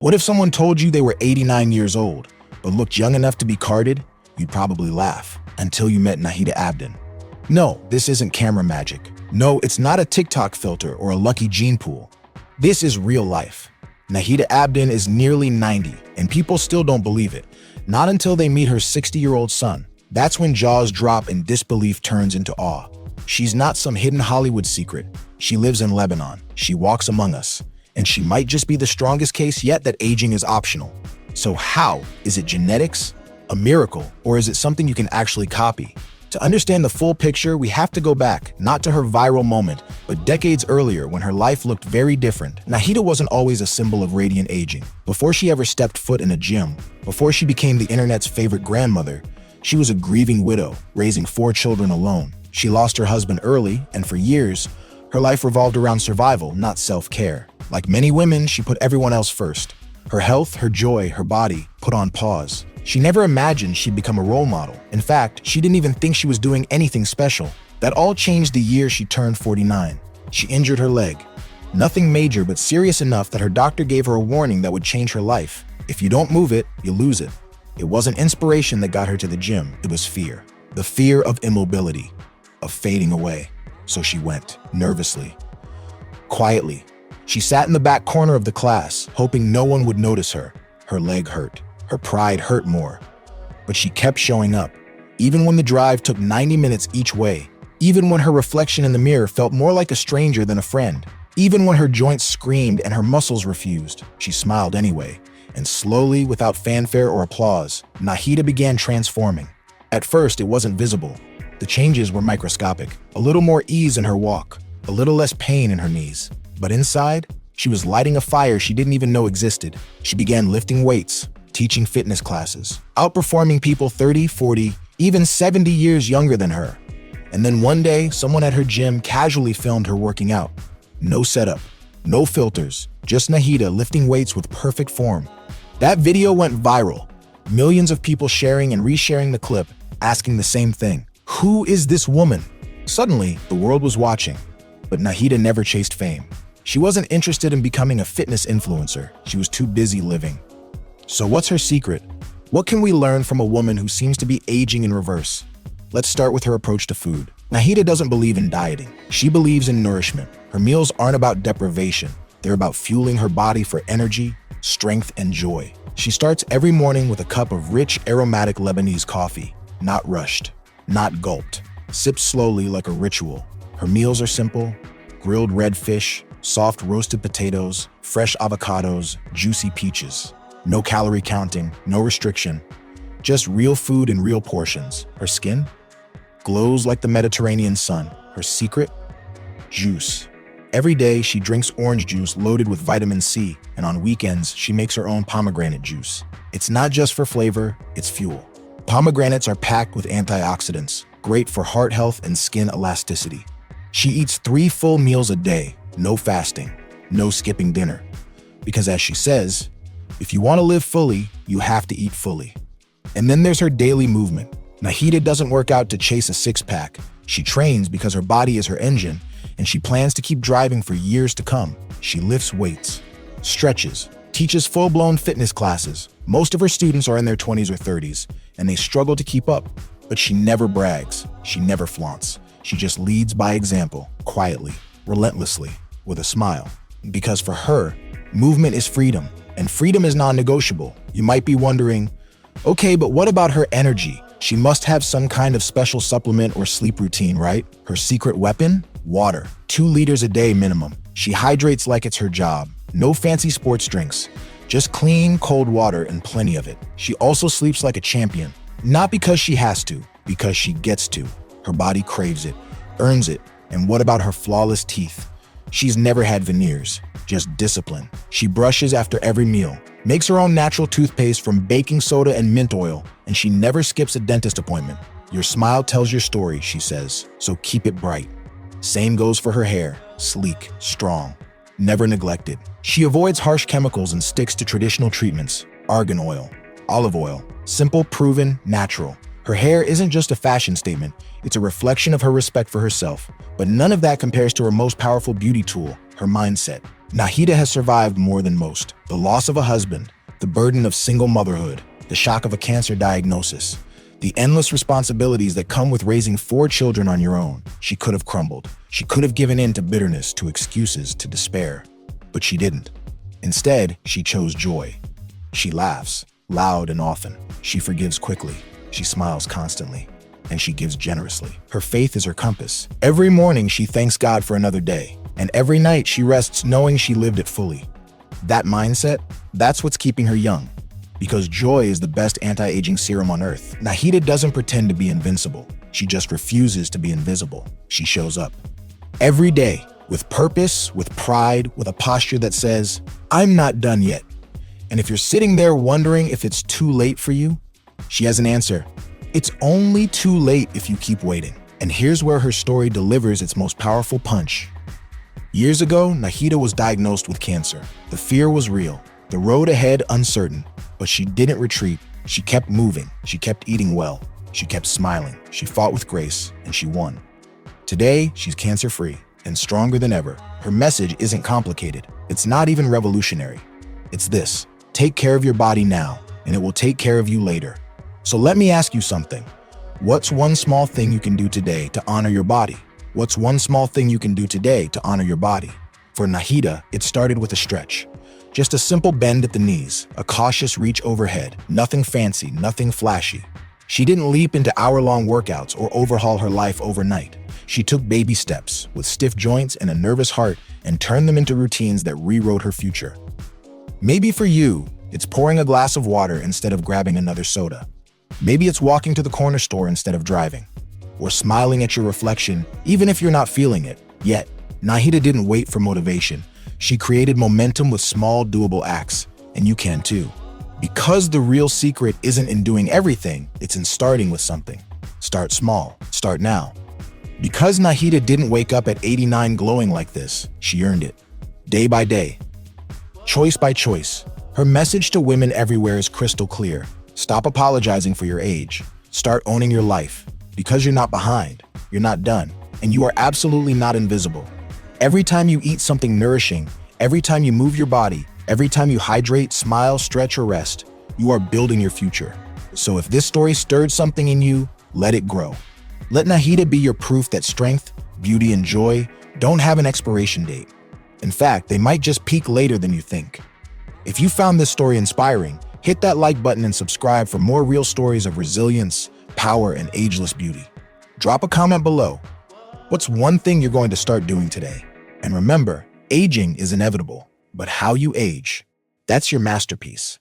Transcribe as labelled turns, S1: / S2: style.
S1: What if someone told you they were 89 years old, but looked young enough to be carded? You'd probably laugh, until you met Nahita Abden. No, this isn't camera magic. No, it's not a TikTok filter or a lucky gene pool. This is real life. Nahita Abden is nearly 90, and people still don't believe it. Not until they meet her 60-year-old son. That's when jaws drop and disbelief turns into awe. She's not some hidden Hollywood secret. She lives in Lebanon. She walks among us. And she might just be the strongest case yet that aging is optional. So how? Is it genetics? A miracle? Or is it something you can actually copy? To understand the full picture, we have to go back, not to her viral moment, but decades earlier when her life looked very different. Nahita wasn't always a symbol of radiant aging. Before she ever stepped foot in a gym, before she became the internet's favorite grandmother, she was a grieving widow, raising 4 children alone. She lost her husband early, and for years, her life revolved around survival, not self-care. Like many women, she put everyone else first. Her health, her joy, her body put on pause. She never imagined she'd become a role model. In fact, she didn't even think she was doing anything special. That all changed the year she turned 49. She injured her leg. Nothing major, but serious enough that her doctor gave her a warning that would change her life. If you don't move it, you lose it. It wasn't inspiration that got her to the gym, it was fear. The fear of immobility, of fading away. So she went, nervously, quietly. She sat in the back corner of the class, hoping no one would notice her. Her leg hurt. Her pride hurt more. But she kept showing up, even when the drive took 90 minutes each way, even when her reflection in the mirror felt more like a stranger than a friend, even when her joints screamed and her muscles refused. She smiled anyway, and slowly, without fanfare or applause, Nahita began transforming. At first, it wasn't visible. The changes were microscopic. A little more ease in her walk, a little less pain in her knees. But inside, she was lighting a fire she didn't even know existed. She began lifting weights, teaching fitness classes, outperforming people 30, 40, even 70 years younger than her. And then one day, someone at her gym casually filmed her working out. No setup, no filters, just Nahita lifting weights with perfect form. That video went viral. Millions of people sharing and resharing the clip, asking the same thing. Who is this woman? Suddenly, the world was watching. But Nahita never chased fame. She wasn't interested in becoming a fitness influencer. She was too busy living. So what's her secret? What can we learn from a woman who seems to be aging in reverse? Let's start with her approach to food. Nahita doesn't believe in dieting. She believes in nourishment. Her meals aren't about deprivation. They're about fueling her body for energy, strength, and joy. She starts every morning with a cup of rich, aromatic Lebanese coffee, not rushed, not gulped, sipped slowly like a ritual. Her meals are simple: grilled red fish, soft roasted potatoes, fresh avocados, juicy peaches. No calorie counting, no restriction, just real food in real portions. Her skin glows like the Mediterranean sun. Her secret? Juice. Every day she drinks orange juice loaded with vitamin C, and on weekends she makes her own pomegranate juice. It's not just for flavor, it's fuel. Pomegranates are packed with antioxidants, great for heart health and skin elasticity. She eats 3 full meals a day, no fasting, no skipping dinner. Because as she says, if you want to live fully, you have to eat fully. And then there's her daily movement. Nahita doesn't work out to chase a six-pack. She trains because her body is her engine, and she plans to keep driving for years to come. She lifts weights, stretches, teaches full-blown fitness classes. Most of her students are in their 20s or 30s, and they struggle to keep up. But she never brags. She never flaunts. She just leads by example, quietly, relentlessly, with a smile. Because for her, movement is freedom, and freedom is non-negotiable. You might be wondering, okay, but what about her energy? She must have some kind of special supplement or sleep routine, right? Her secret weapon? Water. 2 liters a day minimum. She hydrates like it's her job. No fancy sports drinks. Just clean, cold water and plenty of it. She also sleeps like a champion. Not because she has to, because she gets to. Her body craves it, earns it. And what about her flawless teeth? She's never had veneers, just discipline. She brushes after every meal, makes her own natural toothpaste from baking soda and mint oil, and she never skips a dentist appointment. Your smile tells your story, she says, so keep it bright. Same goes for her hair, sleek, strong, never neglected. She avoids harsh chemicals and sticks to traditional treatments: argan oil, olive oil, simple, proven, natural. Her hair isn't just a fashion statement, it's a reflection of her respect for herself. But none of that compares to her most powerful beauty tool, her mindset. Nahita has survived more than most. The loss of a husband, the burden of single motherhood, the shock of a cancer diagnosis, the endless responsibilities that come with raising 4 children on your own. She could have crumbled. She could have given in to bitterness, to excuses, to despair. But she didn't. Instead, she chose joy. She laughs, loud and often. She forgives quickly. She smiles constantly. And she gives generously. Her faith is her compass. Every morning, she thanks God for another day. And every night, she rests knowing she lived it fully. That mindset, that's what's keeping her young. Because joy is the best anti-aging serum on earth. Nahita doesn't pretend to be invincible. She just refuses to be invisible. She shows up. Every day, with purpose, with pride, with a posture that says, I'm not done yet. And if you're sitting there wondering if it's too late for you, she has an answer. It's only too late if you keep waiting. And here's where her story delivers its most powerful punch. Years ago, Nahita was diagnosed with cancer. The fear was real, the road ahead uncertain, but she didn't retreat. She kept moving. She kept eating well. She kept smiling. She fought with grace, and she won. Today, she's cancer-free and stronger than ever. Her message isn't complicated. It's not even revolutionary. It's this: take care of your body now, and it will take care of you later. So let me ask you something. What's one small thing you can do today to honor your body? What's one small thing you can do today to honor your body? For Nahita, it started with a stretch. Just a simple bend at the knees, a cautious reach overhead, nothing fancy, nothing flashy. She didn't leap into hour-long workouts or overhaul her life overnight. She took baby steps with stiff joints and a nervous heart and turned them into routines that rewrote her future. Maybe for you, it's pouring a glass of water instead of grabbing another soda. Maybe it's walking to the corner store instead of driving, or smiling at your reflection even if you're not feeling it yet. Nahita didn't wait for motivation. She created momentum with small, doable acts, and you can too. Because the real secret isn't in doing everything, it's in starting with something. Start small. Start now. Because Nahita didn't wake up at 89 glowing like this, she earned it. Day by day. Choice by choice. Her message to women everywhere is crystal clear. Stop apologizing for your age. Start owning your life. Because you're not behind, you're not done, and you are absolutely not invisible. Every time you eat something nourishing, every time you move your body, every time you hydrate, smile, stretch, or rest, you are building your future. So if this story stirred something in you, let it grow. Let Nahita be your proof that strength, beauty, and joy don't have an expiration date. In fact, they might just peak later than you think. If you found this story inspiring, hit that like button and subscribe for more real stories of resilience, power, and ageless beauty. Drop a comment below. What's one thing you're going to start doing today? And remember, aging is inevitable, but how you age, that's your masterpiece.